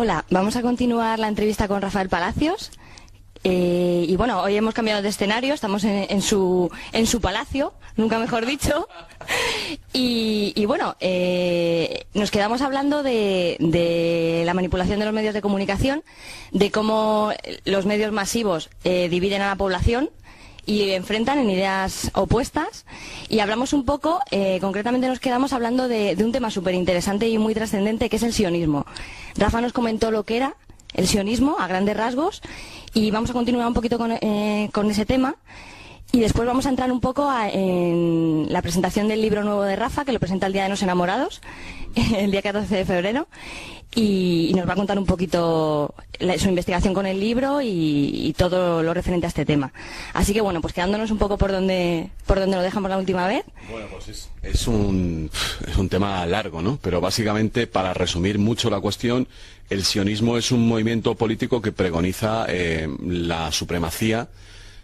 Hola, vamos a continuar la entrevista con Rafael Palacios. Y bueno, hoy hemos cambiado de escenario, estamos en su palacio, nunca mejor dicho. Y bueno, nos quedamos hablando de la manipulación de los medios de comunicación, de cómo los medios masivos dividen a la población y enfrentan en ideas opuestas, y hablamos un poco, concretamente nos quedamos hablando de un tema súper interesante y muy trascendente, que es el sionismo. Rafa nos comentó lo que era el sionismo a grandes rasgos, y vamos a continuar un poquito con ese tema, y después vamos a entrar un poco en la presentación del libro nuevo de Rafa, que lo presenta el Día de los Enamorados, el día 14 de febrero, y nos va a contar un poquito su investigación con el libro y todo lo referente a este tema. Así que bueno, pues quedándonos un poco por donde lo dejamos la última vez. Bueno, pues es un tema largo, ¿no? Pero básicamente, para resumir mucho la cuestión, el sionismo es un movimiento político que pregoniza la supremacía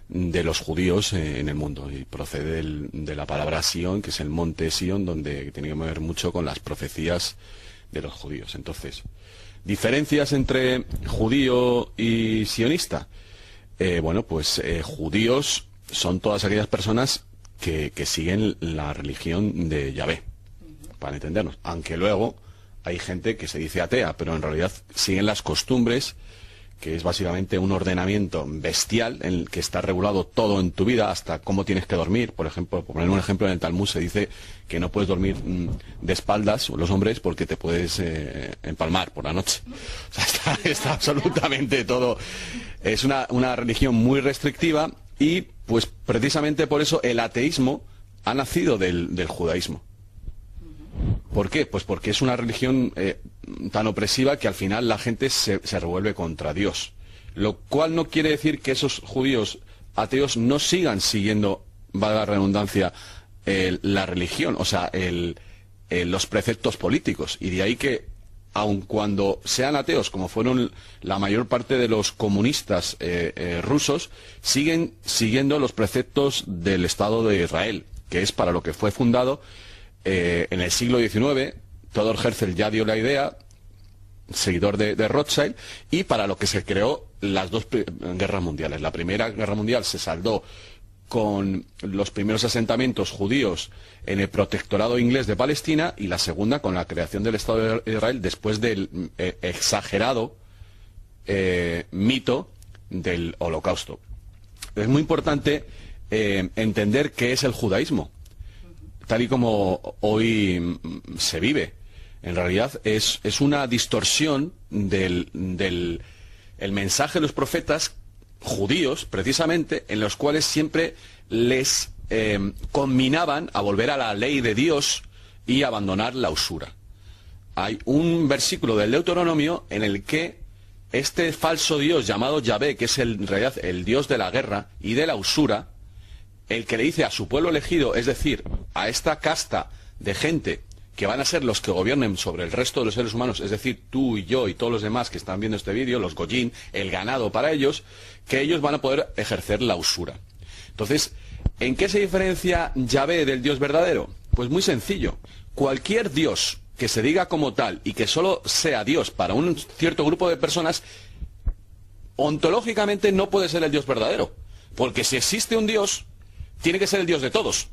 de los judíos en el mundo, y procede de la palabra Sion, que es el monte Sion, donde tiene que ver mucho con las profecías de los judíos. Entonces, diferencias entre judío y sionista. Judíos son todas aquellas personas que siguen la religión de Yahvé, para entendernos, aunque luego hay gente que se dice atea, pero en realidad siguen las costumbres, que es básicamente un ordenamiento bestial en el que está regulado todo en tu vida, hasta cómo tienes que dormir. Por ejemplo, por poner un ejemplo, en el Talmud se dice que no puedes dormir de espaldas, los hombres, porque te puedes empalmar por la noche. O sea, está absolutamente todo. Es una religión muy restrictiva, y pues precisamente por eso el ateísmo ha nacido del judaísmo. ¿Por qué? Pues porque es una religión tan opresiva que al final la gente se revuelve contra Dios. Lo cual no quiere decir que esos judíos ateos no sigan siguiendo, valga la redundancia, la religión, o sea, los preceptos políticos. Y de ahí que, aun cuando sean ateos, como fueron la mayor parte de los comunistas rusos, siguen siguiendo los preceptos del Estado de Israel, que es para lo que fue fundado. En el siglo XIX, Theodor Herzl ya dio la idea, seguidor de Rothschild, y para lo que se creó las dos guerras mundiales. La Primera Guerra Mundial se saldó con los primeros asentamientos judíos en el protectorado inglés de Palestina, y la segunda con la creación del Estado de Israel, después del exagerado mito del Holocausto. Es muy importante entender qué es el judaísmo, tal y como hoy se vive. En realidad es una distorsión del mensaje de los profetas judíos, precisamente, en los cuales siempre les conminaban a volver a la ley de Dios y abandonar la usura. Hay un versículo del Deuteronomio en el que este falso Dios llamado Yahvé, que es en realidad el Dios de la guerra y de la usura, el que le dice a su pueblo elegido, es decir, a esta casta de gente que van a ser los que gobiernen sobre el resto de los seres humanos, es decir, tú y yo y todos los demás que están viendo este vídeo, los goyín, el ganado para ellos, que ellos van a poder ejercer la usura. Entonces, ¿en qué se diferencia Yahvé del Dios verdadero? Pues muy sencillo. Cualquier Dios que se diga como tal y que solo sea Dios para un cierto grupo de personas, ontológicamente no puede ser el Dios verdadero. Porque si existe un Dios, tiene que ser el Dios de todos.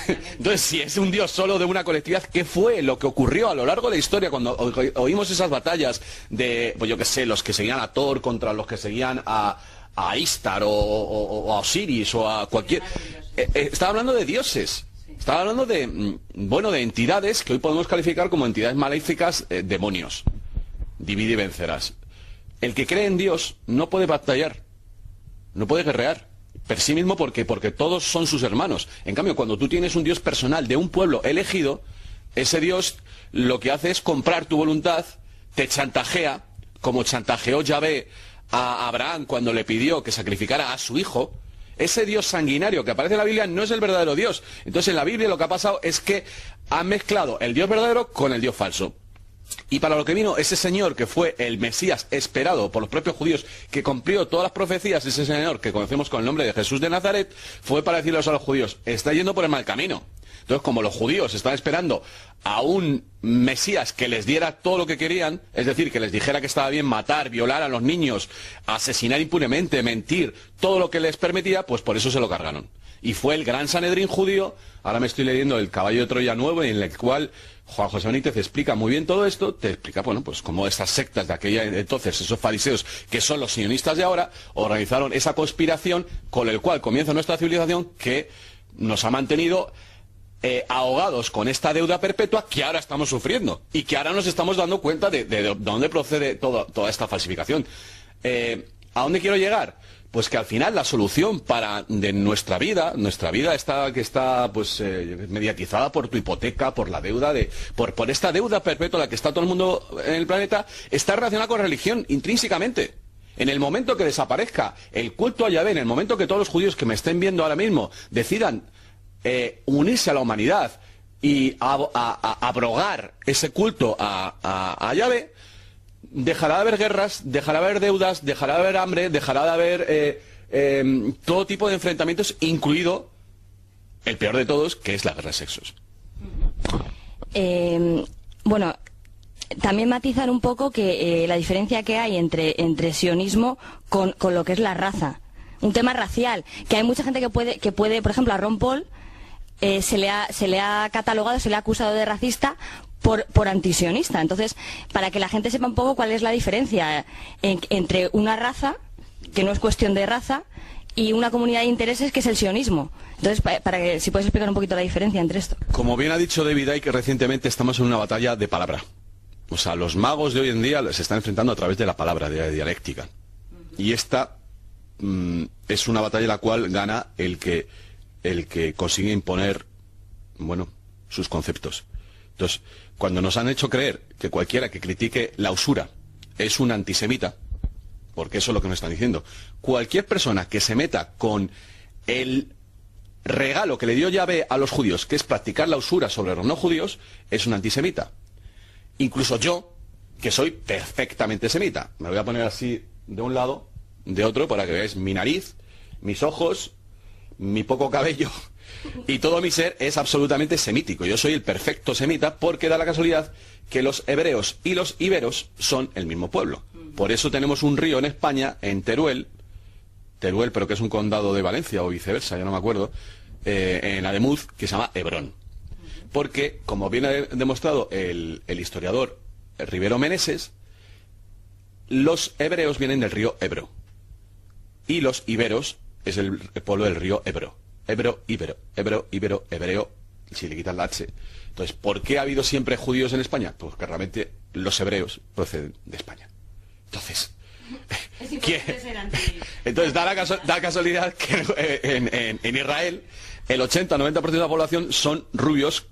Entonces, si es un Dios solo de una colectividad, ¿qué fue lo que ocurrió a lo largo de la historia cuando oímos esas batallas de, pues yo qué sé, los que seguían a Thor contra los que seguían a Istar o a Osiris o a cualquier... Estaba hablando de dioses, estaba hablando de, de entidades que hoy podemos calificar como entidades maléficas, demonios. Divide y vencerás. El que cree en Dios no puede batallar, no puede guerrear per sí mismo porque todos son sus hermanos. En cambio, cuando tú tienes un Dios personal de un pueblo elegido, ese Dios lo que hace es comprar tu voluntad, te chantajea, como chantajeó Yahvé a Abraham cuando le pidió que sacrificara a su hijo. Ese Dios sanguinario que aparece en la Biblia no es el verdadero Dios. Entonces, en la Biblia lo que ha pasado es que han mezclado el Dios verdadero con el Dios falso. Y para lo que vino ese señor que fue el Mesías esperado por los propios judíos, que cumplió todas las profecías, ese señor que conocemos con el nombre de Jesús de Nazaret, fue para decirles a los judíos: está yendo por el mal camino, Entonces, como los judíos están esperando a un Mesías que les diera todo lo que querían, es decir, que les dijera que estaba bien matar, violar a los niños, asesinar impunemente, mentir, todo lo que les permitía, pues por eso se lo cargaron. Y fue el gran Sanedrín judío. Ahora me estoy leyendo El caballo de Troya nuevo, en el cual Juan José Benítez explica muy bien todo esto, te explica, bueno, pues cómo estas sectas de aquella entonces, esos fariseos, que son los sionistas de ahora, organizaron esa conspiración con el cual comienza nuestra civilización, que nos ha mantenido ahogados con esta deuda perpetua que ahora estamos sufriendo y que ahora nos estamos dando cuenta de dónde procede toda esta falsificación. ¿A dónde quiero llegar? Pues que al final la solución de nuestra vida está pues mediatizada por tu hipoteca, por la deuda, por esta deuda perpetua en la que está todo el mundo en el planeta, está relacionada con religión intrínsecamente. En el momento que desaparezca el culto a Yahvé, en el momento que todos los judíos que me estén viendo ahora mismo decidan unirse a la humanidad y abrogar ese culto a Yahvé, dejará de haber guerras, dejará de haber deudas, dejará de haber hambre, dejará de haber todo tipo de enfrentamientos, incluido el peor de todos, que es la guerra de sexos. Bueno, también matizar un poco que la diferencia que hay entre sionismo con lo que es la raza. Un tema racial, que hay mucha gente que puede, por ejemplo, a Ron Paul se le ha catalogado, se le ha acusado de racista por antisionista. Entonces, para que la gente sepa un poco cuál es la diferencia entre una raza, que no es cuestión de raza, y una comunidad de intereses, que es el sionismo. Entonces, para que si puedes explicar un poquito la diferencia entre esto. Como bien ha dicho David Icke, recientemente estamos en una batalla de palabra. O sea, los magos de hoy en día se están enfrentando a través de la palabra, de la dialéctica. Y esta es una batalla en la cual gana el que consigue imponer, bueno, sus conceptos. Entonces, cuando nos han hecho creer que cualquiera que critique la usura es un antisemita, porque eso es lo que nos están diciendo, cualquier persona que se meta con el regalo que le dio Yahvé a los judíos, que es practicar la usura sobre los no judíos, es un antisemita. Incluso yo, que soy perfectamente semita. Me voy a poner así de un lado, de otro, para que veáis mi nariz, mis ojos, mi poco cabello y todo mi ser es absolutamente semítico. Yo soy el perfecto semita, porque da la casualidad que los hebreos y los iberos son el mismo pueblo. Por eso tenemos un río en España, en Teruel, pero que es un condado de Valencia o viceversa, ya no me acuerdo, en Ademuz, que se llama Hebrón. Porque, como bien ha demostrado el historiador Rivero Meneses, los hebreos vienen del río Ebro y los iberos es el pueblo del río Ebro. Ebro, ibero, hebro, ibero, hebreo, si le quitan la H. Entonces, ¿por qué ha habido siempre judíos en España? Pues que realmente los hebreos proceden de España. Entonces, entonces da la casualidad que en Israel el 80-90% de la población son rubios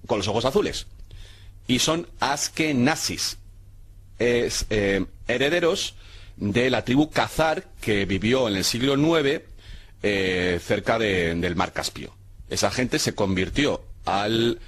con los ojos azules. Y son askenazis, herederos de la tribu Khazar, que vivió en el siglo IX cerca del Mar Caspio. Esa gente se convirtió al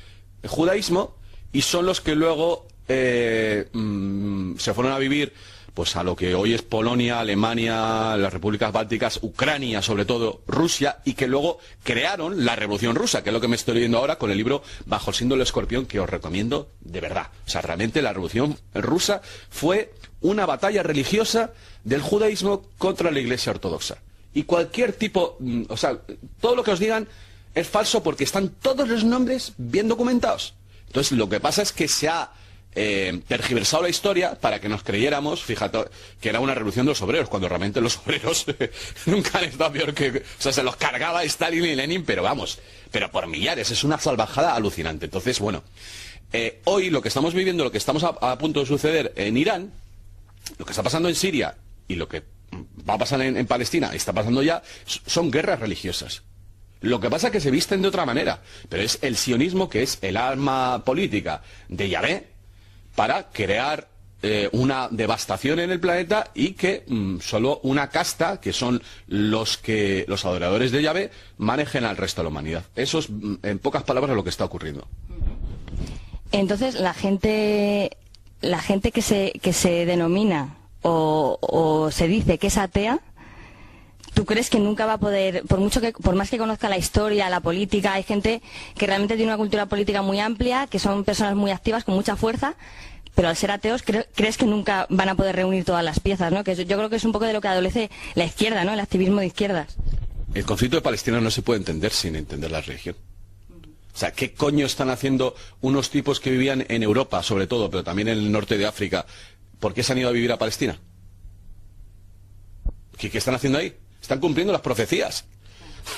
judaísmo y son los que luego se fueron a vivir pues a lo que hoy es Polonia, Alemania, las repúblicas bálticas, Ucrania, sobre todo Rusia, y que luego crearon la Revolución Rusa, que es lo que me estoy leyendo ahora con el libro Bajo el símbolo del escorpión, que os recomiendo de verdad. O sea, realmente la Revolución Rusa fue una batalla religiosa del judaísmo contra la Iglesia Ortodoxa. Y cualquier tipo, o sea, todo lo que os digan es falso, porque están todos los nombres bien documentados. Entonces, lo que pasa es que se ha tergiversado la historia para que nos creyéramos, fíjate, que era una revolución de los obreros, cuando realmente los obreros nunca han estado peor que... O sea, se los cargaba Stalin y Lenin, pero vamos, pero por millares, es una salvajada alucinante. Entonces, bueno, hoy lo que estamos viviendo, lo que estamos a punto de suceder en Irán, lo que está pasando en Siria y lo que va a pasar en Palestina, está pasando ya, son guerras religiosas. Lo que pasa es que se visten de otra manera, pero es el sionismo, que es el arma política de Yahvé para crear una devastación en el planeta, y que solo una casta, que son los adoradores de Yahvé, manejen al resto de la humanidad. Eso es, en pocas palabras, lo que está ocurriendo. Entonces, la gente que se denomina o se dice que es atea, ¿tú crees que nunca va a poder, por más que conozca la historia, la política, hay gente que realmente tiene una cultura política muy amplia, que son personas muy activas, con mucha fuerza, pero al ser ateos, crees que nunca van a poder reunir todas las piezas, ¿no? Que yo creo que es un poco de lo que adolece la izquierda, ¿no? El activismo de izquierdas. El conflicto de Palestina no se puede entender sin entender la religión. O sea, ¿qué coño están haciendo unos tipos que vivían en Europa, sobre todo, pero también en el norte de África? ¿Por qué se han ido a vivir a Palestina? ¿Qué están haciendo ahí? Están cumpliendo las profecías.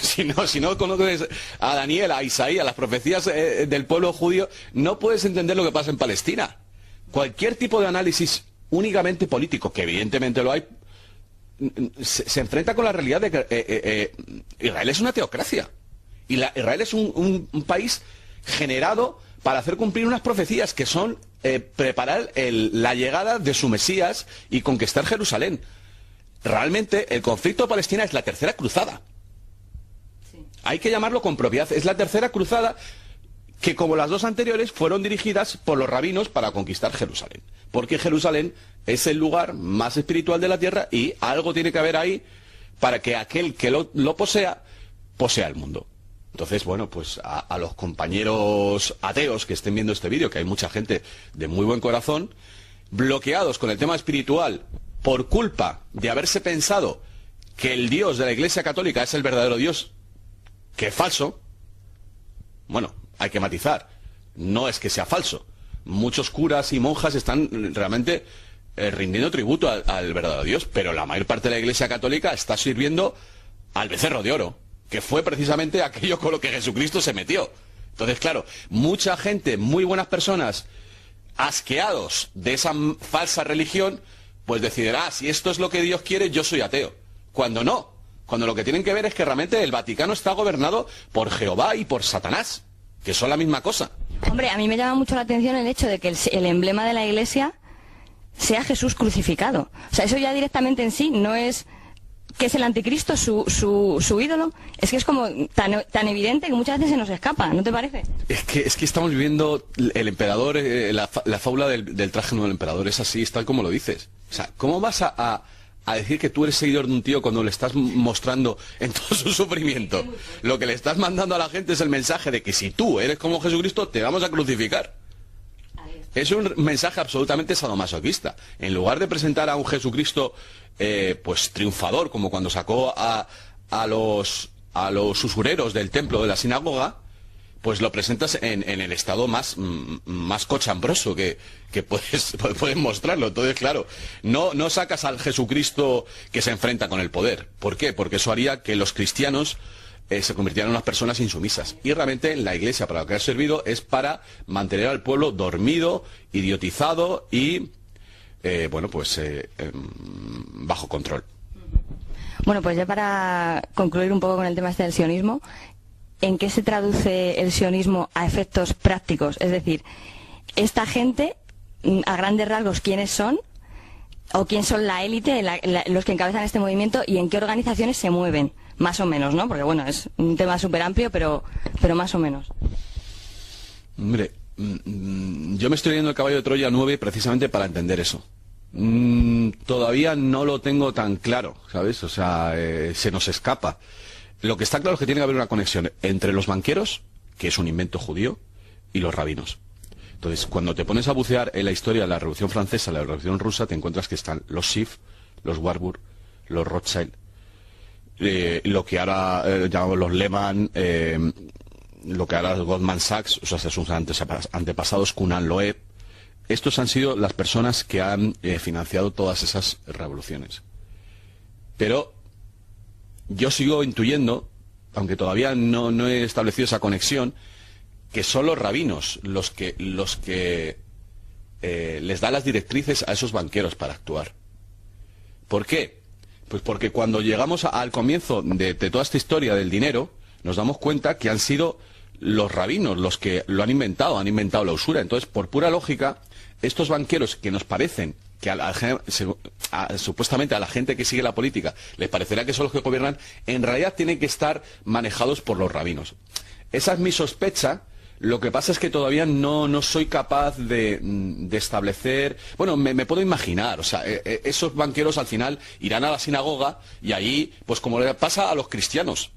Si no conoces a Daniel, a Isaías, las profecías del pueblo judío, no puedes entender lo que pasa en Palestina. Cualquier tipo de análisis únicamente político, que evidentemente lo hay, se enfrenta con la realidad de que Israel es una teocracia. Y Israel es un país generado para hacer cumplir unas profecías que son preparar la llegada de su Mesías y conquistar Jerusalén. Realmente el conflicto de Palestina es la tercera cruzada. Sí. Hay que llamarlo con propiedad. Es la tercera cruzada que, como las dos anteriores, fueron dirigidas por los rabinos para conquistar Jerusalén. Porque Jerusalén es el lugar más espiritual de la tierra y algo tiene que haber ahí para que aquel que lo posea el mundo. Entonces, bueno, pues a los compañeros ateos que estén viendo este vídeo, que hay mucha gente de muy buen corazón, bloqueados con el tema espiritual por culpa de haberse pensado que el Dios de la Iglesia Católica es el verdadero Dios, que es falso. Bueno, hay que matizar, no es que sea falso. Muchos curas y monjas están realmente rindiendo tributo al verdadero Dios, pero la mayor parte de la Iglesia Católica está sirviendo al becerro de oro, que fue precisamente aquello con lo que Jesucristo se metió. Entonces, claro, mucha gente, muy buenas personas, asqueados de esa falsa religión, pues decidirá, si esto es lo que Dios quiere, yo soy ateo. Cuando no, cuando lo que tienen que ver es que realmente el Vaticano está gobernado por Jehová y por Satanás, que son la misma cosa. Hombre, a mí me llama mucho la atención el hecho de que el emblema de la Iglesia sea Jesús crucificado. O sea, eso ya directamente en sí no es que es el anticristo, su ídolo. Es que es como tan evidente que muchas veces se nos escapa, ¿no te parece? Es que estamos viviendo el emperador, la fábula del traje nuevo del emperador, es así, es tal como lo dices. O sea, ¿cómo vas a decir que tú eres seguidor de un tío cuando le estás mostrando en todo su sufrimiento? Lo que le estás mandando a la gente es el mensaje de que si tú eres como Jesucristo, te vamos a crucificar. Es un mensaje absolutamente sadomasoquista. En lugar de presentar a un Jesucristo pues triunfador, como cuando sacó a los usureros del templo de la sinagoga, pues lo presentas en el estado más cochambroso que puedes mostrarlo. Entonces, claro, no sacas al Jesucristo que se enfrenta con el poder. ¿Por qué? Porque eso haría que los cristianos se convirtieran en unas personas insumisas. Y realmente la Iglesia, para lo que ha servido, es para mantener al pueblo dormido, idiotizado y bajo control. Bueno, pues ya para concluir un poco con el tema este del sionismo, ¿en qué se traduce el sionismo a efectos prácticos? Es decir, esta gente, a grandes rasgos, ¿quiénes son? ¿O quién son la élite, los que encabezan este movimiento? ¿Y en qué organizaciones se mueven? Más o menos, ¿no? Porque, bueno, es un tema súper amplio, pero más o menos. Hombre, yo me estoy leyendo El caballo de Troya 9 precisamente para entender eso. Todavía no lo tengo tan claro, ¿sabes? O sea, se nos escapa. Lo que está claro es que tiene que haber una conexión entre los banqueros, que es un invento judío, y los rabinos. Entonces, cuando te pones a bucear en la historia de la Revolución Francesa, la Revolución Rusa, te encuentras que están los Schiff, los Warburg, los Rothschild, lo que ahora llamamos los Lehman, lo que ahora es Goldman Sachs, o sea, sus antepasados, Cunan Loeb. Estos han sido las personas que han financiado todas esas revoluciones. Pero yo sigo intuyendo, aunque todavía no he establecido esa conexión, que son los rabinos los que les dan las directrices a esos banqueros para actuar. ¿Por qué? Pues porque cuando llegamos al comienzo de toda esta historia del dinero, nos damos cuenta que han sido los rabinos los que lo han inventado la usura. Entonces, por pura lógica, estos banqueros que nos parecen que supuestamente a la gente que sigue la política les parecerá que son los que gobiernan, en realidad tienen que estar manejados por los rabinos. Esa es mi sospecha. Lo que pasa es que todavía no soy capaz de establecer... Bueno, me puedo imaginar, o sea, esos banqueros al final irán a la sinagoga y ahí, pues como le pasa a los cristianos.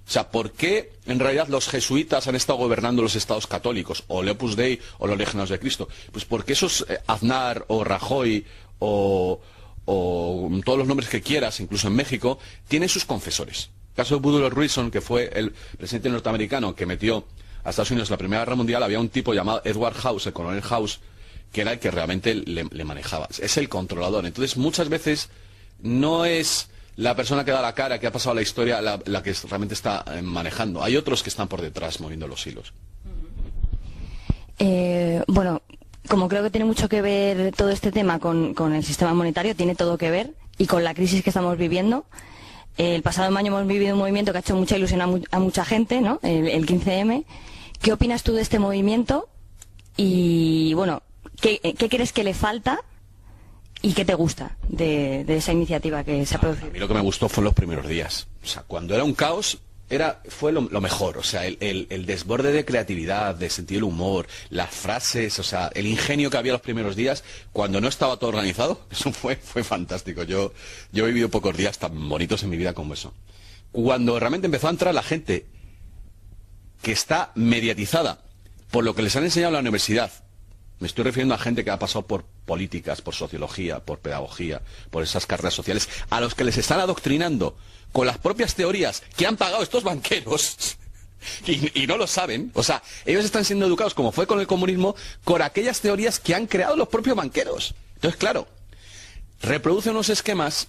O sea, ¿por qué en realidad los jesuitas han estado gobernando los estados católicos, o el Opus Dei, o los Legionarios de Cristo? Pues porque esos Aznar, o Rajoy, o todos los nombres que quieras, incluso en México, tienen sus confesores. El caso de Woodrow Wilson, que fue el presidente norteamericano que metió a Estados Unidos en la Primera Guerra Mundial, había un tipo llamado Edward House, el coronel House, que era el que realmente le manejaba. Es el controlador. Entonces, muchas veces no es la persona que da la cara, que ha pasado la historia, la que realmente está manejando. Hay otros que están por detrás moviendo los hilos. Bueno, como creo que tiene mucho que ver todo este tema con el sistema monetario, tiene todo que ver, y con la crisis que estamos viviendo. El pasado año hemos vivido un movimiento que ha hecho mucha ilusión a mucha gente, ¿no? El 15M. ¿Qué opinas tú de este movimiento? Y bueno, ¿qué crees que le falta y qué te gusta de esa iniciativa que se ha producido? A mí lo que me gustó fue en los primeros días. O sea, cuando era un caos, fue lo mejor. O sea, el desborde de creatividad, de sentido del humor, las frases, o sea, el ingenio que había los primeros días, cuando no estaba todo organizado, eso fue fantástico. Yo he vivido pocos días tan bonitos en mi vida como eso. Cuando realmente empezó a entrar la gente que está mediatizada por lo que les han enseñado en la universidad, me estoy refiriendo a gente que ha pasado por políticas, por sociología, por pedagogía, por esas carreras sociales, a los que les están adoctrinando con las propias teorías que han pagado estos banqueros y no lo saben. O sea, ellos están siendo educados, como fue con el comunismo, con aquellas teorías que han creado los propios banqueros. Entonces, claro, reproduce unos esquemas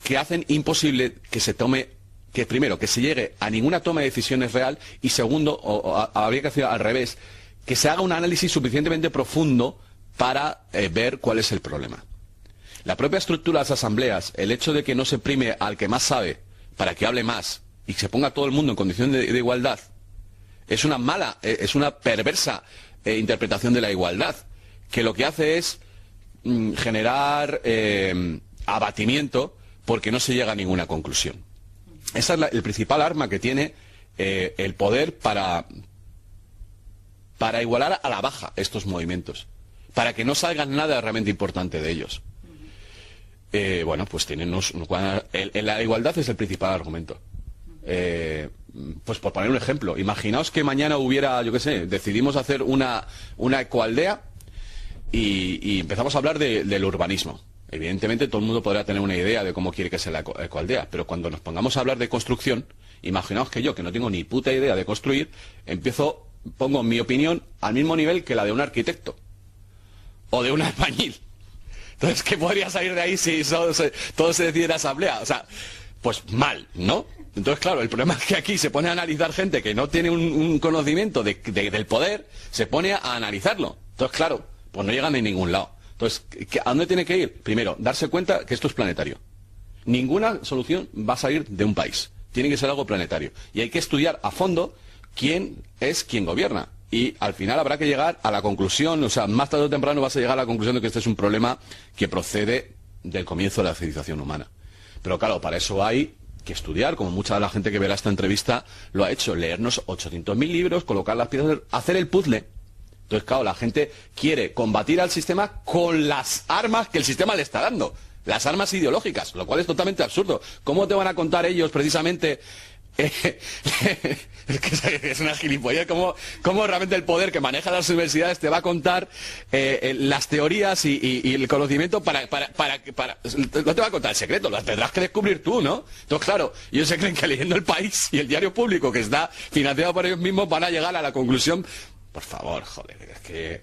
que hacen imposible que se tome, que primero, que se llegue a ninguna toma de decisiones real, y segundo, habría que hacer al revés, que se haga un análisis suficientemente profundo para ver cuál es el problema. La propia estructura de las asambleas, el hecho de que no se prime al que más sabe para que hable más y se ponga todo el mundo en condición de igualdad, es una perversa interpretación de la igualdad, que lo que hace es generar abatimiento porque no se llega a ninguna conclusión. Esa es el principal arma que tiene el poder para igualar a la baja estos movimientos, para que no salga nada realmente importante de ellos. Bueno, pues la igualdad es el principal argumento. Pues por poner un ejemplo, imaginaos que mañana hubiera, yo qué sé, decidimos hacer una ecoaldea y empezamos a hablar del urbanismo. Evidentemente todo el mundo podrá tener una idea de cómo quiere que sea la ecoaldea, pero cuando nos pongamos a hablar de construcción, imaginaos que yo, que no tengo ni puta idea de construir, pongo mi opinión al mismo nivel que la de un arquitecto o de un albañil. Entonces, ¿qué podría salir de ahí si todo se decide en la asamblea? O sea, pues mal, ¿no? Entonces, claro, el problema es que aquí se pone a analizar gente que no tiene un conocimiento del poder, se pone a analizarlo. Entonces, claro, pues no llegan a ningún lado. Entonces, ¿a dónde tiene que ir? Primero, darse cuenta que esto es planetario. Ninguna solución va a salir de un país. Tiene que ser algo planetario. Y hay que estudiar a fondo quién es quien gobierna. Y al final habrá que llegar a la conclusión, o sea, más tarde o temprano vas a llegar a la conclusión de que este es un problema que procede del comienzo de la civilización humana. Pero claro, para eso hay que estudiar, como mucha de la gente que verá esta entrevista lo ha hecho, leernos 800.000 libros, colocar las piezas, hacer el puzzle. Entonces, claro, la gente quiere combatir al sistema con las armas que el sistema le está dando, las armas ideológicas, lo cual es totalmente absurdo. ¿Cómo te van a contar ellos precisamente? Es una gilipollez. ¿Cómo realmente el poder que maneja las universidades te va a contar las teorías y el conocimiento no te va a contar el secreto, lo tendrás que descubrir tú, ¿no? Entonces, claro, ellos se creen que leyendo El País y el diario público, que está financiado por ellos mismos, van a llegar a la conclusión. Por favor, joder, es que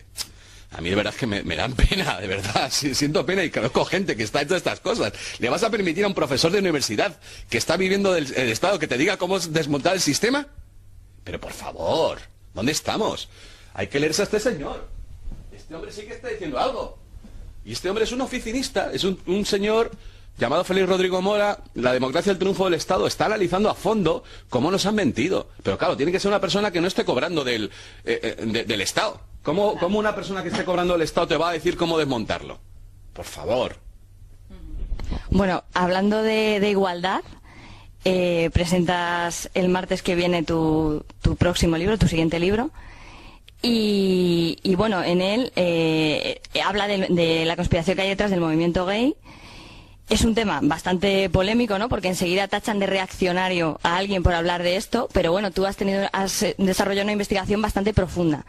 a mí de verdad es que me dan pena, de verdad, siento pena, y conozco gente que está en todas estas cosas. ¿Le vas a permitir a un profesor de universidad que está viviendo del Estado que te diga cómo desmontar el sistema? Pero por favor, ¿dónde estamos? Hay que leerse a este señor. Este hombre sí que está diciendo algo. Y este hombre es un oficinista, es un señor llamado Félix Rodrigo Mora. La democracia, el triunfo del Estado, está analizando a fondo cómo nos han mentido. Pero claro, tiene que ser una persona que no esté cobrando del Estado. ¿Cómo una persona que esté cobrando del Estado te va a decir cómo desmontarlo? Por favor. Bueno, hablando de igualdad, presentas el martes que viene tu próximo libro, tu siguiente libro. Y bueno, en él habla de la conspiración que hay detrás del movimiento gay. Es un tema bastante polémico, ¿no? Porque enseguida tachan de reaccionario a alguien por hablar de esto, pero bueno, tú has desarrollado una investigación bastante profunda.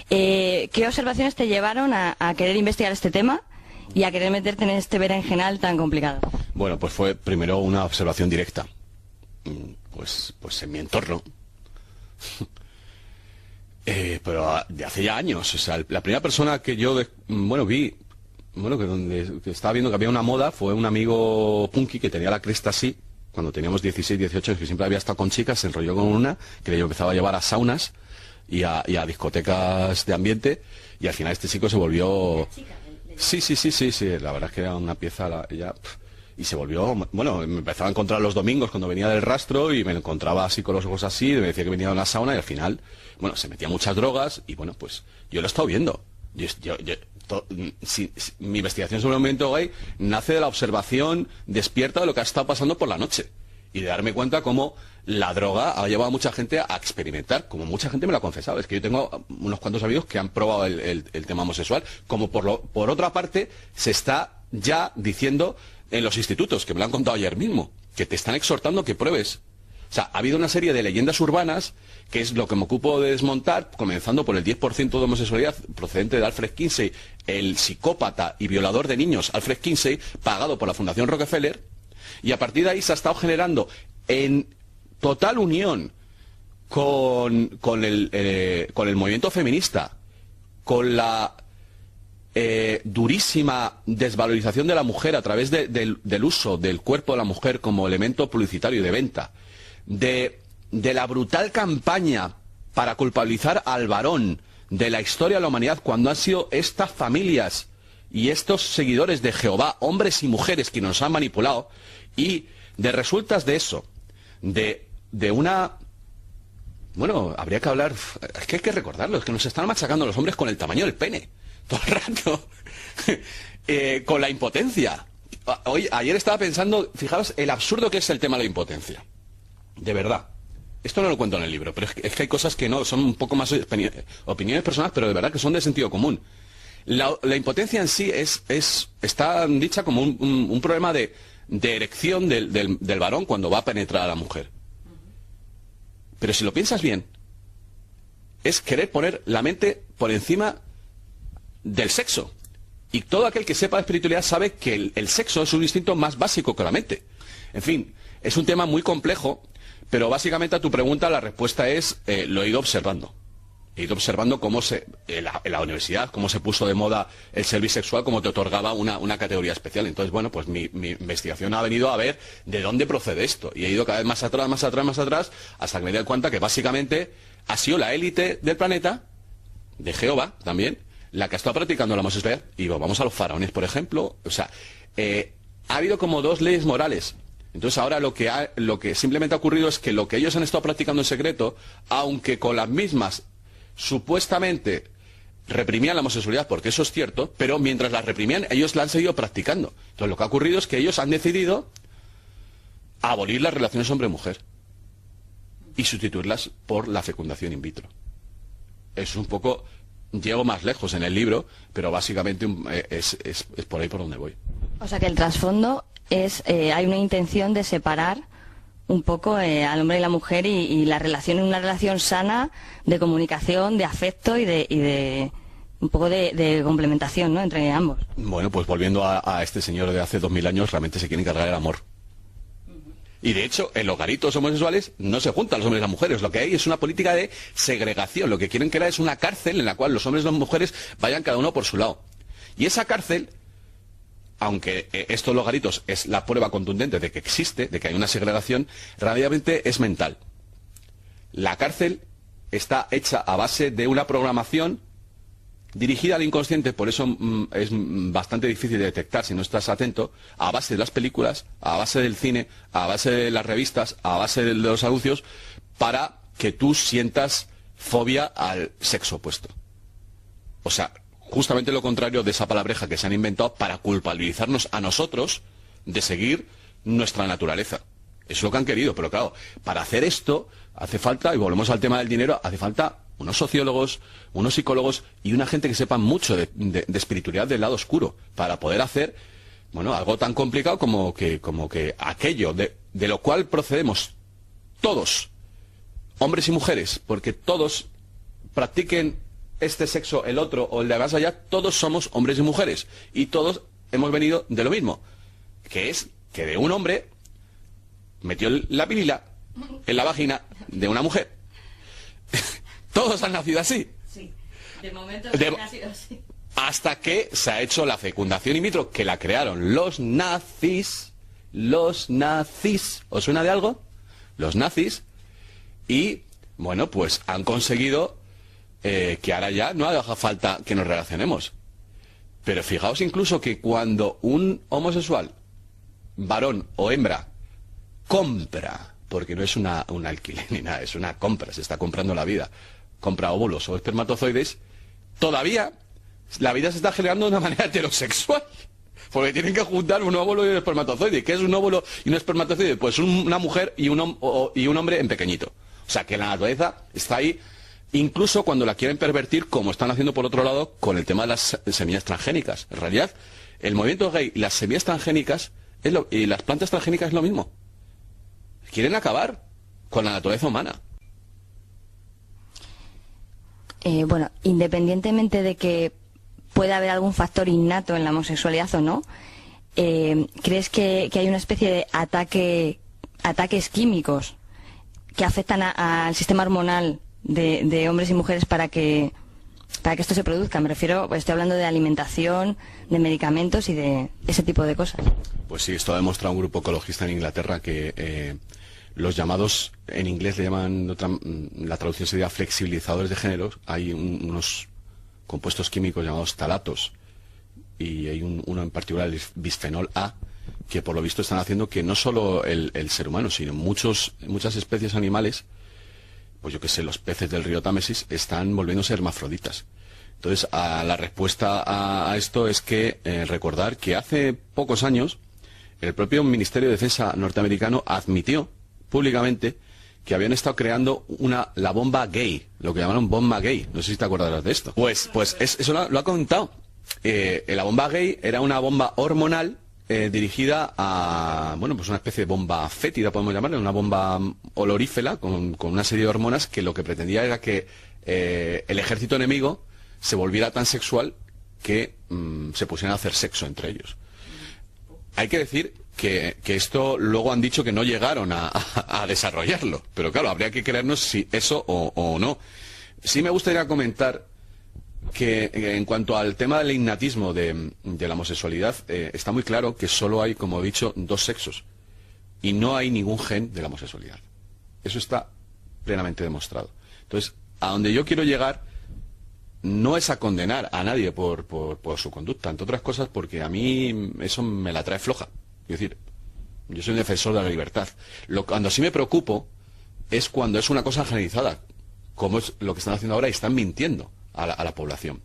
¿Qué observaciones te llevaron a querer investigar este tema y a querer meterte en este berenjenal tan complicado? Bueno, pues fue primero una observación directa. Pues en mi entorno. Pero de hace ya años. O sea, la primera persona que yo vi, que estaba viendo que había una moda, fue un amigo punky que tenía la cresta así, cuando teníamos 16, 18 años, que siempre había estado con chicas, se enrolló con una, que yo empezaba a llevar a saunas y a discotecas de ambiente, y al final este chico se volvió... Sí, la verdad es que era una pieza, y se volvió, me empezaba a encontrar los domingos cuando venía del rastro, y me lo encontraba así con los ojos así, y me decía que venía de una sauna, y al final, se metía muchas drogas, y pues yo lo he estado viendo. Mi investigación sobre el movimiento gay nace de la observación despierta de lo que ha estado pasando por la noche y de darme cuenta cómo la droga ha llevado a mucha gente a experimentar, como mucha gente me lo ha confesado. Es que yo tengo unos cuantos amigos que han probado el tema homosexual, como por otra parte se está ya diciendo en los institutos, que me lo han contado ayer mismo, que te están exhortando que pruebes. O sea, ha habido una serie de leyendas urbanas, que es lo que me ocupo de desmontar, comenzando por el 10% de homosexualidad procedente de Alfred Kinsey, el psicópata y violador de niños Alfred Kinsey, pagado por la Fundación Rockefeller, y a partir de ahí se ha estado generando en total unión con el movimiento feminista, con la durísima desvalorización de la mujer a través del uso del cuerpo de la mujer como elemento publicitario y de venta, de la brutal campaña para culpabilizar al varón de la historia de la humanidad, cuando han sido estas familias y estos seguidores de Jehová, hombres y mujeres, quienes nos han manipulado, y de resultas de eso, de una... habría que hablar... Es que hay que recordarlo, es que nos están machacando los hombres con el tamaño del pene, todo el rato, con la impotencia. Ayer estaba pensando, fijaos, el absurdo que es el tema de la impotencia. De verdad. Esto no lo cuento en el libro, pero es que hay cosas que no, son un poco más opiniones personales, pero de verdad que son de sentido común. La impotencia en sí está dicha como un problema de erección del varón cuando va a penetrar a la mujer. Pero si lo piensas bien, es querer poner la mente por encima del sexo. Y todo aquel que sepa de espiritualidad sabe que el sexo es un instinto más básico que la mente. En fin, es un tema muy complejo. Pero básicamente a tu pregunta la respuesta es, lo he ido observando. He ido observando cómo en la universidad, cómo se puso de moda el ser bisexual, cómo te otorgaba una categoría especial. Entonces, pues mi investigación ha venido a ver de dónde procede esto. Y he ido cada vez más atrás, hasta que me di cuenta que básicamente ha sido la élite del planeta, de Jehová también, la que ha estado practicando la homosexualidad. Y vamos a los faraones, por ejemplo. O sea, ha habido como dos leyes morales. Entonces ahora lo que simplemente ha ocurrido es que lo que ellos han estado practicando en secreto, aunque con las mismas supuestamente reprimían la homosexualidad, porque eso es cierto, pero mientras la reprimían ellos la han seguido practicando. Entonces lo que ha ocurrido es que ellos han decidido abolir las relaciones hombre-mujer y sustituirlas por la fecundación in vitro. Eso es un poco... Llego más lejos en el libro, pero básicamente es por ahí por donde voy. O sea que el trasfondo es, hay una intención de separar un poco al hombre y la mujer y la relación en una relación sana de comunicación, de afecto y de un poco de complementación, ¿no?, entre ambos. Bueno, pues volviendo a este señor de hace 2000 años, realmente se quiere encargar el amor. Y de hecho, en los garitos homosexuales no se juntan los hombres y las mujeres. Lo que hay es una política de segregación. Lo que quieren crear es una cárcel en la cual los hombres y las mujeres vayan cada uno por su lado. Y esa cárcel, aunque esto de los garitos es la prueba contundente de que existe, de que hay una segregación, realmente es mental. La cárcel está hecha a base de una programación dirigida al inconsciente, por eso es bastante difícil de detectar si no estás atento, a base de las películas, a base del cine, a base de las revistas, a base de los anuncios, para que tú sientas fobia al sexo opuesto. O sea, justamente lo contrario de esa palabreja que se han inventado para culpabilizarnos a nosotros de seguir nuestra naturaleza. Eso es lo que han querido, pero claro, para hacer esto hace falta, y volvemos al tema del dinero, hace falta unos sociólogos, unos psicólogos y una gente que sepa mucho de espiritualidad del lado oscuro para poder hacer, bueno, algo tan complicado como que aquello de lo cual procedemos todos, hombres y mujeres, porque todos practiquen este sexo, el otro o el de más allá, todos somos hombres y mujeres y todos hemos venido de lo mismo, que es que de un hombre metió la pilila en la vagina de una mujer. Todos han nacido así. Sí, de momento han nacido así. Hasta que se ha hecho la fecundación in vitro, que la crearon los nazis. Los nazis. ¿Os suena de algo? Los nazis. Y, bueno, pues han conseguido que ahora ya no haga falta que nos relacionemos. Pero fijaos incluso que cuando un homosexual, varón o hembra, compra, porque no es un alquiler ni nada, es una compra, se está comprando la vida, compra óvulos o espermatozoides, todavía la vida se está generando de una manera heterosexual. Porque tienen que juntar un óvulo y un espermatozoide. ¿Qué es un óvulo y un espermatozoide? Pues una mujer y un hombre en pequeñito. O sea que la naturaleza está ahí, incluso cuando la quieren pervertir, como están haciendo por otro lado con el tema de las semillas transgénicas. En realidad, el movimiento gay y las semillas transgénicas y las plantas transgénicas es lo mismo. Quieren acabar con la naturaleza humana. Bueno, independientemente de que pueda haber algún factor innato en la homosexualidad o no, ¿crees que hay una especie de ataques químicos que afectan al sistema hormonal de hombres y mujeres para que esto se produzca? Me refiero, pues estoy hablando de alimentación, de medicamentos y de ese tipo de cosas. Pues sí, esto ha demostrado un grupo ecologista en Inglaterra que los llamados, en inglés le llaman, la traducción sería flexibilizadores de género, hay unos compuestos químicos llamados talatos, y hay uno en particular, el bisfenol A, que por lo visto están haciendo que no solo el ser humano, sino muchas especies animales, pues yo que sé, los peces del río Támesis, están volviéndose hermafroditas. Entonces, la respuesta a esto es que recordar que hace pocos años el propio Ministerio de Defensa norteamericano admitió públicamente que habían estado creando la bomba gay, lo que llamaron bomba gay. No sé si te acordarás de esto. Pues eso lo ha contado. La bomba gay era una bomba hormonal dirigida a, bueno, pues una especie de bomba fétida, podemos llamarla, una bomba olorífera con una serie de hormonas que lo que pretendía era que el ejército enemigo se volviera tan sexual que se pusieran a hacer sexo entre ellos. Hay que decir que esto luego han dicho que no llegaron a desarrollarlo, pero claro, habría que creernos si eso o no. Sí me gustaría comentar que en cuanto al tema del innatismo de la homosexualidad, está muy claro que solo hay, como he dicho, dos sexos y no hay ningún gen de la homosexualidad. Eso está plenamente demostrado. Entonces, a donde yo quiero llegar no es a condenar a nadie por su conducta, entre otras cosas porque a mí eso me la trae floja. Es decir, yo soy un defensor de la libertad. Cuando sí me preocupo es cuando es una cosa generalizada, como es lo que están haciendo ahora y están mintiendo a la población.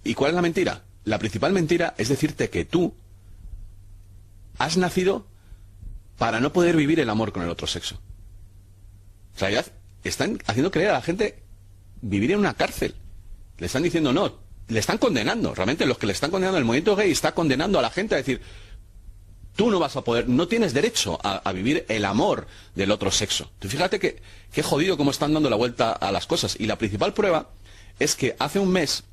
¿Y cuál es la mentira? La principal mentira es decirte que tú has nacido para no poder vivir el amor con el otro sexo. En realidad, están haciendo creer a la gente vivir en una cárcel. Le están diciendo no, le están condenando. Realmente los que le están condenando, el movimiento gay está condenando a la gente a decir, tú no vas a poder, no tienes derecho a vivir el amor del otro sexo. Tú fíjate qué jodido cómo están dando la vuelta a las cosas. Y la principal prueba es que hace un mes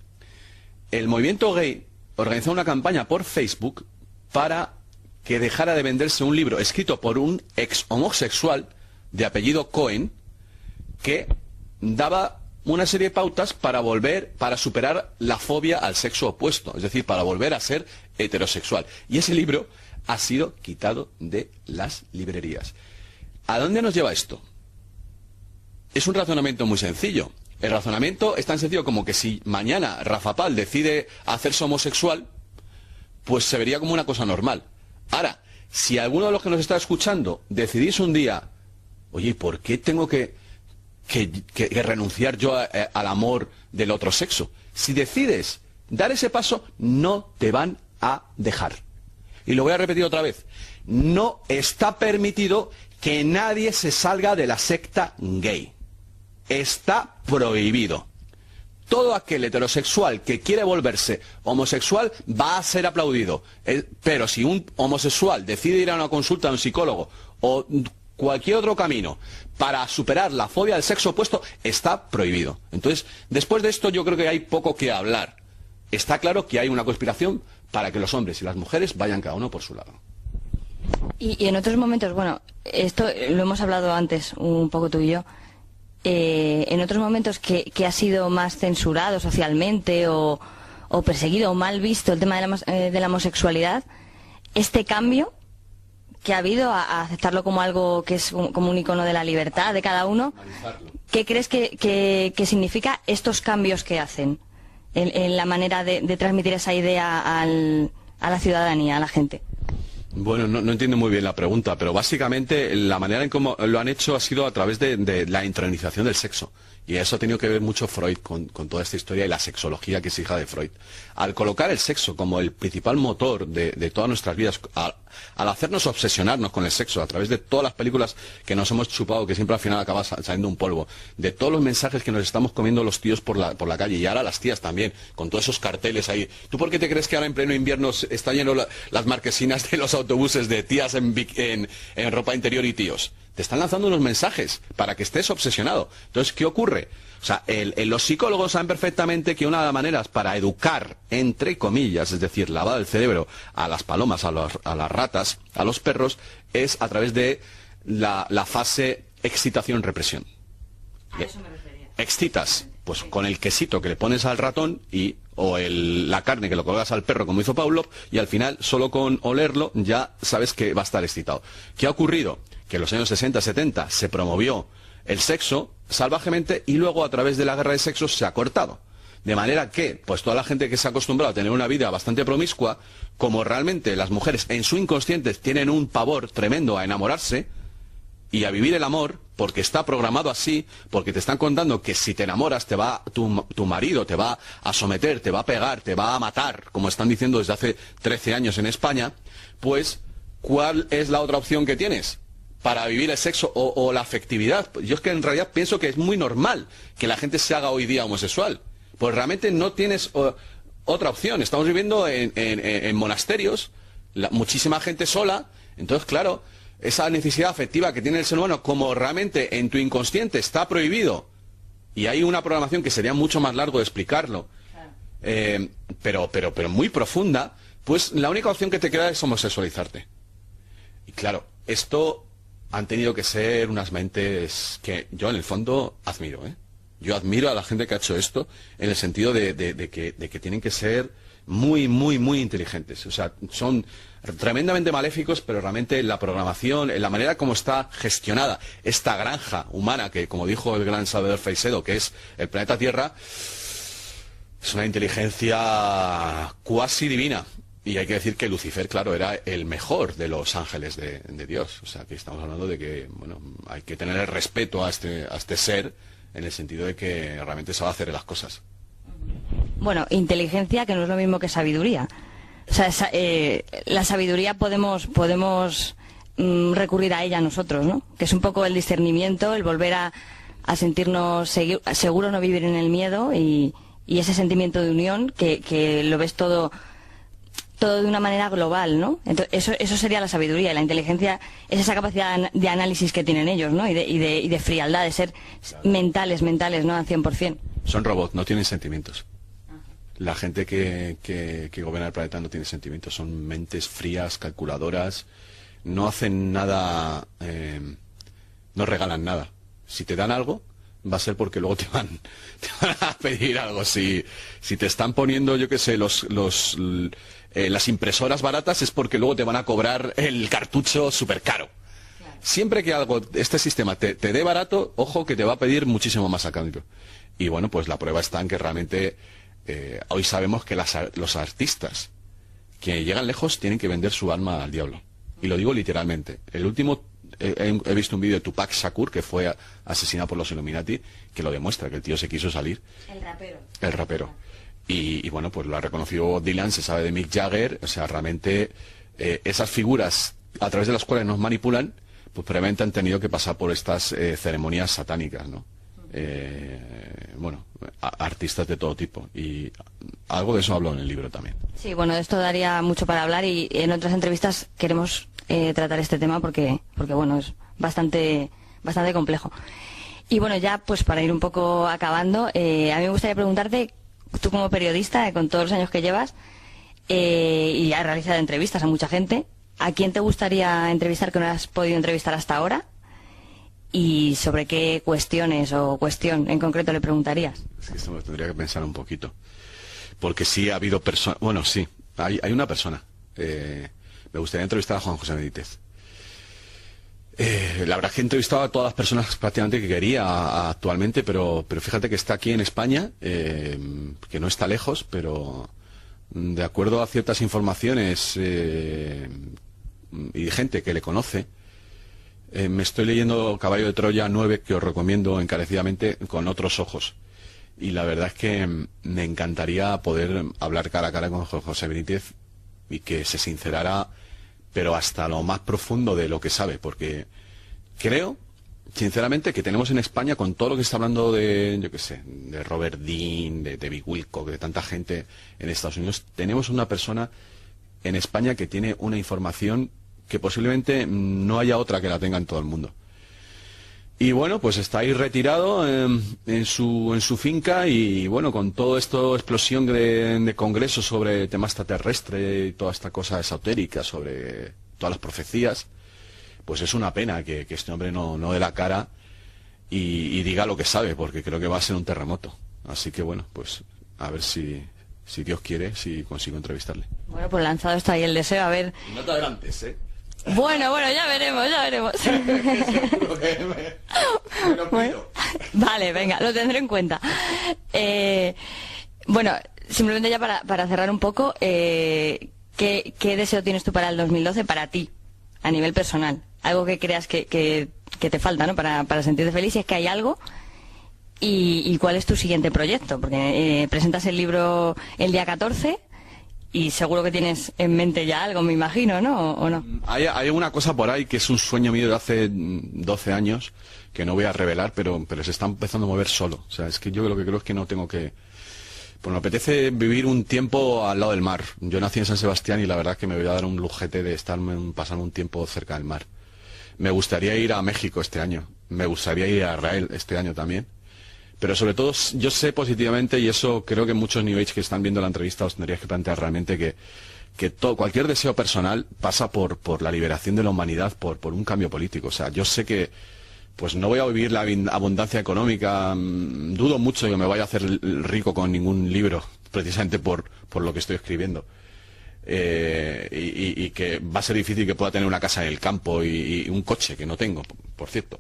el movimiento gay organizó una campaña por Facebook para que dejara de venderse un libro escrito por un ex homosexual de apellido Cohen que daba una serie de pautas para superar la fobia al sexo opuesto, es decir, para volver a ser heterosexual. Y ese libro ha sido quitado de las librerías. ¿A dónde nos lleva esto? Es un razonamiento muy sencillo. El razonamiento es tan sencillo como que si mañana Rafa Pal decide hacerse homosexual, pues se vería como una cosa normal. Ahora, si alguno de los que nos está escuchando decidís un día, oye, ¿por qué tengo que renunciar yo al amor del otro sexo? Si decides dar ese paso, no te van a dejar. Y lo voy a repetir otra vez. No está permitido que nadie se salga de la secta gay. está prohibido. Todo aquel heterosexual que quiere volverse homosexual va a ser aplaudido. Pero si un homosexual decide ir a una consulta a un psicólogo o cualquier otro camino para superar la fobia del sexo opuesto, está prohibido. Entonces, después de esto yo creo que hay poco que hablar. Está claro que hay una conspiración para que los hombres y las mujeres vayan cada uno por su lado. Y en otros momentos, bueno, esto lo hemos hablado antes un poco tú y yo, en otros momentos que ha sido más censurado socialmente o perseguido o mal visto el tema de la homosexualidad, este cambio que ha habido a aceptarlo como algo que es como un icono de la libertad de cada uno, ¿qué crees que significa estos cambios que hacen en la manera de transmitir esa idea a la ciudadanía, a la gente? Bueno, no entiendo muy bien la pregunta, pero básicamente la manera en cómo lo han hecho ha sido a través de la intronización del sexo. Y eso ha tenido que ver mucho Freud con toda esta historia y la sexología que es hija de Freud. Al colocar el sexo como el principal motor de todas nuestras vidas, al hacernos obsesionarnos con el sexo a través de todas las películas que nos hemos chupado, que siempre al final acaba saliendo un polvo, de todos los mensajes que nos estamos comiendo los tíos por la calle, y ahora las tías también, con todos esos carteles ahí. ¿Tú por qué te crees que ahora en pleno invierno está lleno las marquesinas de los autobuses de tías en ropa interior y tíos? Te están lanzando unos mensajes para que estés obsesionado. Entonces, ¿qué ocurre? O sea, los psicólogos saben perfectamente que una de las maneras para educar, entre comillas, es decir, lavar el cerebro a las palomas, a las ratas, a los perros, es a través de la fase excitación-represión. A eso me refería. Excitas, pues con el quesito que le pones al ratón o la carne que lo colgas al perro, como hizo Pavlov, y al final, solo con olerlo, ya sabes que va a estar excitado. ¿Qué ha ocurrido? Que en los años 60, 70 se promovió el sexo salvajemente y luego a través de la guerra de sexos se ha cortado. De manera que, pues toda la gente que se ha acostumbrado a tener una vida bastante promiscua, como realmente las mujeres en su inconsciente tienen un pavor tremendo a enamorarse y a vivir el amor, porque está programado así, porque te están contando que si te enamoras tu marido te va a someter, te va a pegar, te va a matar, como están diciendo desde hace 13 años en España, pues ¿cuál es la otra opción que tienes para vivir el sexo o la afectividad? Yo es que en realidad pienso que es muy normal que la gente se haga hoy día homosexual, pues realmente no tienes otra opción. Estamos viviendo en monasterios, muchísima gente sola, entonces claro, esa necesidad afectiva que tiene el ser humano, como realmente en tu inconsciente está prohibido, y hay una programación que sería mucho más largo de explicarlo, pero muy profunda, pues la única opción que te queda es homosexualizarte. Y claro, esto han tenido que ser unas mentes que yo en el fondo admiro, ¿eh? Yo admiro a la gente que ha hecho esto en el sentido de que tienen que ser muy, muy, muy inteligentes. O sea, son tremendamente maléficos, pero realmente la programación, en la manera como está gestionada esta granja humana, que como dijo el gran Salvador Freixedo, que es el planeta Tierra, es una inteligencia cuasi divina. Y hay que decir que Lucifer, claro, era el mejor de los ángeles de Dios. O sea, que estamos hablando de que, bueno, hay que tener el respeto a este ser, en el sentido de que realmente sabe hacer las cosas. Bueno, inteligencia, que no es lo mismo que sabiduría. O sea, la sabiduría podemos recurrir a ella nosotros, ¿no? Que es un poco el discernimiento, el volver a sentirnos seguros, no vivir en el miedo y ese sentimiento de unión que lo ves todo de una manera global, ¿no? Entonces, eso sería la sabiduría. Y la inteligencia es esa capacidad de análisis que tienen ellos, ¿no? Y de frialdad, de ser mentales, ¿no? Al 100%. Son robots, no tienen sentimientos. La gente que gobierna el planeta no tiene sentimientos, son mentes frías, calculadoras, no hacen nada, no regalan nada. Si te dan algo, va a ser porque luego te van a pedir algo. Si te están poniendo, yo qué sé, las impresoras baratas, es porque luego te van a cobrar el cartucho súper caro. Claro. Siempre que este sistema te dé barato, ojo que te va a pedir muchísimo más a cambio. Y bueno, pues la prueba está en que realmente hoy sabemos que los artistas que llegan lejos tienen que vender su alma al diablo. Y lo digo literalmente. El último, he visto un vídeo de Tupac Shakur, que fue asesinado por los Illuminati, que lo demuestra, que el tío se quiso salir. El rapero. Y bueno, pues lo ha reconocido Dylan, se sabe de Mick Jagger. O sea, realmente esas figuras a través de las cuales nos manipulan, pues previamente han tenido que pasar por estas ceremonias satánicas, ¿no? bueno, artistas de todo tipo, y algo de eso hablo en el libro también. Sí, bueno, de esto daría mucho para hablar y en otras entrevistas queremos tratar este tema porque bueno, es bastante complejo. Y bueno, ya pues para ir un poco acabando, a mí me gustaría preguntarte, tú como periodista, con todos los años que llevas, y has realizado entrevistas a mucha gente, ¿a quién te gustaría entrevistar que no has podido entrevistar hasta ahora? ¿Y sobre qué cuestiones o cuestión en concreto le preguntarías? Es que esto me tendría que pensar un poquito. Porque sí ha habido personas... Bueno, sí, hay una persona. Me gustaría entrevistar a Juan José Benítez. La verdad es que he entrevistado a todas las personas prácticamente que quería actualmente, pero fíjate que está aquí en España, que no está lejos, pero de acuerdo a ciertas informaciones y gente que le conoce, me estoy leyendo Caballo de Troya 9, que os recomiendo encarecidamente, con otros ojos. Y la verdad es que me encantaría poder hablar cara a cara con José Benítez y que se sincerara, pero hasta lo más profundo de lo que sabe, porque creo, sinceramente, que tenemos en España, con todo lo que está hablando de, yo qué sé, de Robert Dean, de David Wilcock, de tanta gente en Estados Unidos, tenemos una persona en España que tiene una información que posiblemente no haya otra que la tenga en todo el mundo. Y bueno, pues está ahí retirado en su finca, y bueno, con toda esta explosión de congresos sobre tema extraterrestre y toda esta cosa esotérica sobre todas las profecías, pues es una pena que este hombre no dé la cara y diga lo que sabe, porque creo que va a ser un terremoto. Así que bueno, pues a ver si Dios quiere, si consigo entrevistarle. Bueno, pues lanzado está ahí el deseo, a ver... No te adelantes, ¿eh? Bueno, ya veremos. Seguro que me lo pido. Vale, venga, lo tendré en cuenta. Bueno, simplemente ya para cerrar un poco, ¿qué deseo tienes tú para el 2012 para ti, a nivel personal? Algo que creas que te falta, ¿no? Para sentirte feliz, si es que hay algo. ¿Y cuál es tu siguiente proyecto? Porque presentas el libro el día 14... y seguro que tienes en mente ya algo, me imagino, ¿no? ¿O no? Hay una cosa por ahí que es un sueño mío de hace 12 años, que no voy a revelar, pero se está empezando a mover solo. O sea, es que yo lo que creo es que no tengo que... Pues me apetece vivir un tiempo al lado del mar. Yo nací en San Sebastián y la verdad es que me voy a dar un lujete de pasando un tiempo cerca del mar. Me gustaría ir a México este año. Me gustaría ir a Israel este año también. Pero sobre todo yo sé positivamente, y eso creo que muchos New Age que están viendo la entrevista os tendríais que plantear realmente, que cualquier deseo personal pasa por la liberación de la humanidad, por un cambio político. O sea, yo sé que pues no voy a vivir la abundancia económica, dudo mucho de que me vaya a hacer rico con ningún libro, precisamente por lo que estoy escribiendo. Y que va a ser difícil que pueda tener una casa en el campo y un coche, que no tengo, por cierto.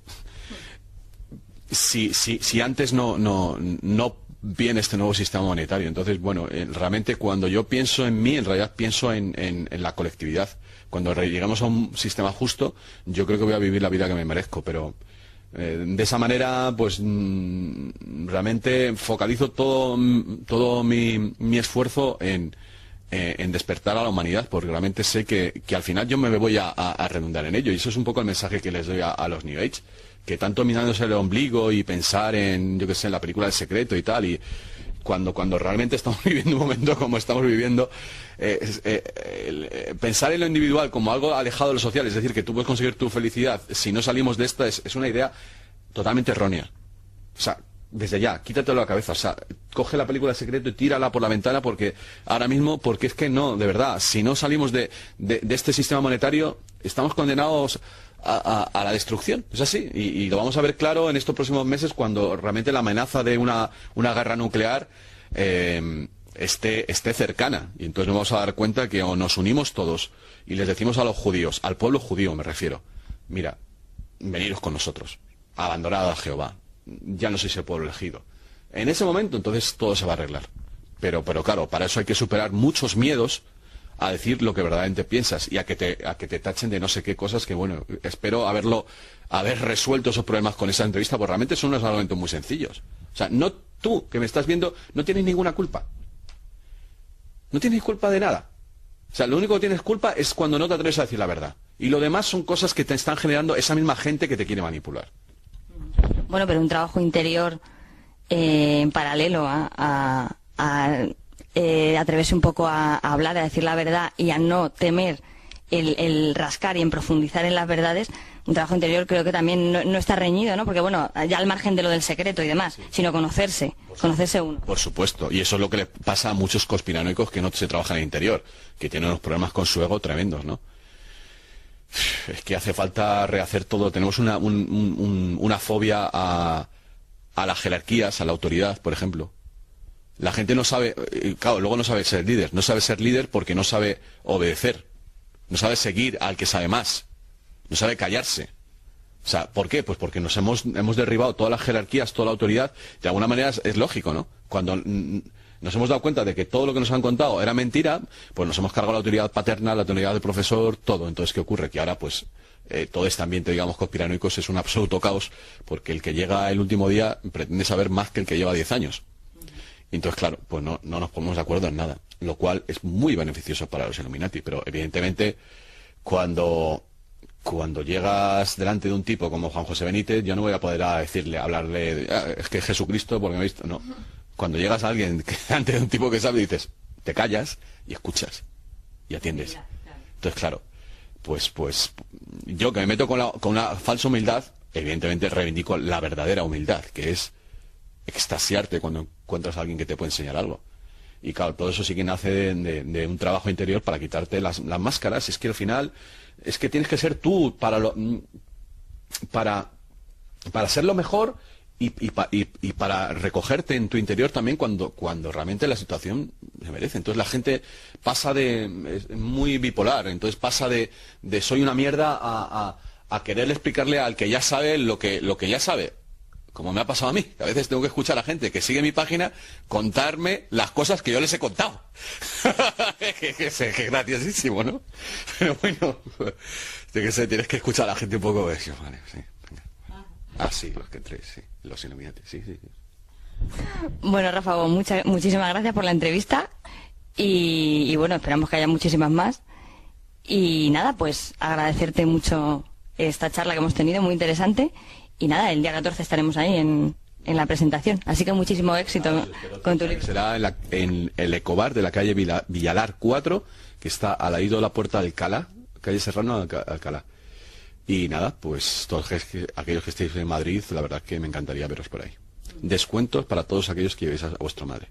Si antes no viene este nuevo sistema monetario. Entonces, bueno, realmente cuando yo pienso en mí, en realidad pienso en la colectividad. Cuando llegamos a un sistema justo, yo creo que voy a vivir la vida que me merezco, pero de esa manera, pues realmente focalizo todo mi esfuerzo en despertar a la humanidad, porque realmente sé que al final yo me voy a redundar en ello, y eso es un poco el mensaje que les doy a los New Age, que tanto mirándose el ombligo y pensar en, yo qué sé, en la película El Secreto y tal, y cuando realmente estamos viviendo un momento como estamos viviendo, pensar en lo individual como algo alejado de lo social, es decir, que tú puedes conseguir tu felicidad si no salimos de esta, es una idea totalmente errónea. O sea, desde ya, quítatelo de la cabeza, o sea, coge la película El Secreto y tírala por la ventana, porque es que no, de verdad, si no salimos de este sistema monetario, estamos condenados a la destrucción, es así, y lo vamos a ver claro en estos próximos meses, cuando realmente la amenaza de una guerra nuclear esté cercana, y entonces nos vamos a dar cuenta que o nos unimos todos y les decimos a los judíos, al pueblo judío me refiero, mira, veniros con nosotros, abandonad a Jehová, ya no sois el pueblo elegido. En ese momento entonces todo se va a arreglar, pero claro, para eso hay que superar muchos miedos a decir lo que verdaderamente piensas y a que te tachen de no sé qué cosas, que bueno, espero haber resuelto esos problemas con esa entrevista, porque realmente son unos argumentos muy sencillos. O sea, no, tú que me estás viendo no tienes ninguna culpa. No tienes culpa de nada. O sea, lo único que tienes culpa es cuando no te atreves a decir la verdad. Y lo demás son cosas que te están generando esa misma gente que te quiere manipular. Bueno, pero un trabajo interior en paralelo a atreverse un poco a hablar, a decir la verdad y a no temer el rascar y en profundizar en las verdades, un trabajo interior creo que también no está reñido, ¿no? Porque bueno, ya al margen de lo del secreto y demás, sino conocerse uno. Por supuesto, y eso es lo que le pasa a muchos conspiranoicos que no se trabajan en el interior, que tienen unos problemas con su ego tremendos, ¿no? Es que hace falta rehacer todo. Tenemos una fobia a las jerarquías, a la autoridad, por ejemplo. La gente no sabe, claro, luego no sabe ser líder. No sabe ser líder porque no sabe obedecer. No sabe seguir al que sabe más. No sabe callarse. O sea, ¿por qué? Pues porque nos hemos derribado todas las jerarquías, toda la autoridad. De alguna manera es lógico, ¿no? Cuando nos hemos dado cuenta de que todo lo que nos han contado era mentira, pues nos hemos cargado la autoridad paterna, la autoridad del profesor, todo. Entonces, ¿qué ocurre? Que ahora, pues, todo este ambiente, digamos, conspiranoico es un absoluto caos, porque el que llega el último día pretende saber más que el que lleva 10 años. Y entonces, claro, pues no nos ponemos de acuerdo en nada, lo cual es muy beneficioso para los Illuminati. Pero, evidentemente, cuando llegas delante de un tipo como Juan José Benítez, yo no voy a poder hablarle, es que Jesucristo, porque me he visto, no. Cuando llegas a alguien delante de un tipo que sabe, dices, te callas y escuchas y atiendes. Entonces, claro, pues yo que me meto con una falsa humildad, evidentemente reivindico la verdadera humildad, que es extasiarte cuando encuentras a alguien que te puede enseñar algo. Y claro, todo eso sí que nace de un trabajo interior para quitarte las máscaras. Es que al final, es que tienes que ser tú para ser lo mejor y para recogerte en tu interior también cuando realmente la situación se merece. Entonces la gente pasa es muy bipolar, entonces pasa de soy una mierda a querer explicarle al que ya sabe lo que ya sabe. Como me ha pasado a mí, que a veces tengo que escuchar a la gente que sigue mi página contarme las cosas que yo les he contado. que graciosísimo, ¿no? Pero bueno, tienes que escuchar a la gente un poco. Vale, sí, venga. Ah, sí, los que entré, sí, los Illuminati, sí. Bueno, Rafa, muchísimas gracias por la entrevista y bueno, esperamos que haya muchísimas más. Y nada, pues agradecerte mucho esta charla que hemos tenido, muy interesante. Y nada, el día 14 estaremos ahí en la presentación. Así que muchísimo éxito con tu libro. Será en el Ecobar de la calle Villalar 4, que está al lado de la Puerta del Alcalá, calle Serrano Alcalá. Y nada, pues todos aquellos que estéis en Madrid, la verdad que me encantaría veros por ahí. Descuentos para todos aquellos que llevéis a vuestra madre.